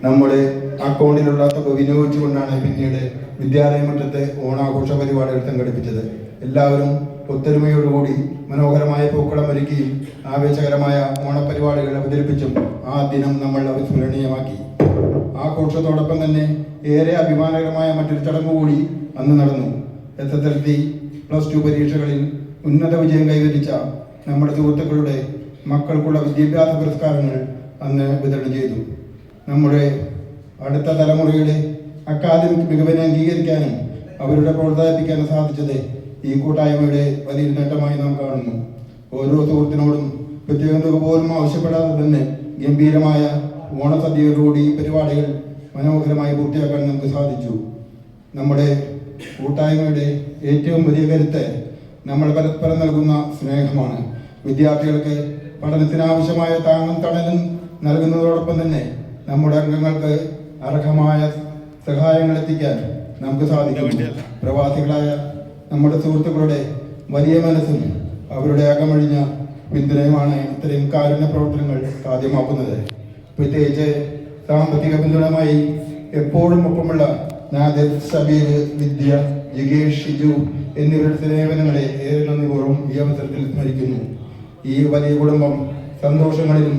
നമ്മുടെ അക്കൗണ്ടിലുള്ള തുക വിനിയോഗിച്ചുകൊണ്ടാണ് പിന്നീട് വിദ്യാലയമുറ്റത്തെ ഓണാഘോഷ പരിപാടികൾ സംഘടിപ്പിച്ചത്. എല്ലാവരും ഒത്തൊരുമയോടുകൂടി മനോഹരമായ പൂക്കളം ഒരുക്കിയും ആവേശകരമായ ഓണപരിപാടികൾ അവതരിപ്പിച്ചും ആ ദിനം നമ്മൾ അവിസ്മരണീയമാക്കി. ആഘോഷത്തോടൊപ്പം തന്നെ ഏറെ അഭിമാനകരമായ മറ്റൊരു ചടങ്ങ് കൂടി അന്ന് നടന്നു. SSLC +2 പരീക്ഷകളിൽ ഉന്നത വിജയം കൈവരിച്ച നമ്മുടെ സുഹൃത്തുക്കളുടെ മക്കൾക്കുള്ള വിദ്യാഭ്യാസ പുരസ്കാരങ്ങൾ അന്ന് വിതരണം ചെയ്തു. നമ്മുടെ അടുത്ത തലമുറയുടെ അക്കാദമിക് മികവിനെ അംഗീകരിക്കാനും അവരുടെ പ്രോത്സാഹിപ്പിക്കാനും സാധിച്ചത് ഈ കൂട്ടായ്മയുടെ വലിയ നേട്ടമായി നാം കാണുന്നു. ഓരോ സുഹൃത്തിനോടും പ്രത്യേക തുക പോലും ആവശ്യപ്പെടാതെ തന്നെ ഗംഭീരമായ ഓണസദ്യയോടുകൂടി ഈ പരിപാടികൾ മനോഹരമായി പൂർത്തിയാക്കാൻ നമുക്ക് സാധിച്ചു. നമ്മുടെ കൂട്ടായ്മയുടെ ഏറ്റവും വലിയ കരുത്ത് നമ്മൾ പരസ്പരം നൽകുന്ന സ്നേഹമാണ്. വിദ്യാർത്ഥികൾക്ക് പഠനത്തിനാവശ്യമായ താങ്ങും തണലും നൽകുന്നതോടൊപ്പം തന്നെ നമ്മുടെ അംഗങ്ങൾക്ക് അർഹമായ സഹായങ്ങൾ എത്തിക്കാൻ നമുക്ക് സാധിക്കും. പ്രവാസികളായ നമ്മുടെ സുഹൃത്തുക്കളുടെ വലിയ മനസ്സും അവരുടെ അകമഴിഞ്ഞ പിന്തുണയുമാണ് ഇത്തരം കാരുണ്യ പ്രവർത്തനങ്ങൾ സാധ്യമാക്കുന്നത്. പ്രത്യേകിച്ച് സാമ്പത്തിക പിന്തുണയുമായി എപ്പോഴും ഒപ്പമുള്ള നാദിർ, സബീർ, വിദ്യ, ജിഗേഷ്, ഷിജു എന്നിവരുടെ സേവനങ്ങളെ ഏറെ നന്ദിപൂർവ്വം ഈ അവസരത്തിൽ സ്മരിക്കുന്നു. ഈ വലിയ കുടുംബം സന്തോഷങ്ങളിലും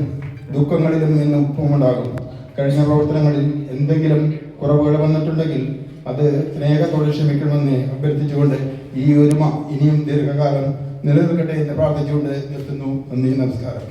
ദുഃഖങ്ങളിലും ഇന്നും ഒപ്പമുണ്ടാകും. കഴിഞ്ഞ പ്രവർത്തനങ്ങളിൽ എന്തെങ്കിലും കുറവുകൾ വന്നിട്ടുണ്ടെങ്കിൽ അത് സ്നേഹത്തോടെ ക്ഷമിക്കണമെന്ന് അഭ്യർത്ഥിച്ചുകൊണ്ട് ഈ ഒരുമ ഇനിയും ദീർഘകാലം നിലനിൽക്കട്ടെ എന്ന് പ്രാർത്ഥിച്ചുകൊണ്ട് നിർത്തുന്നു. നന്ദി, നമസ്കാരം.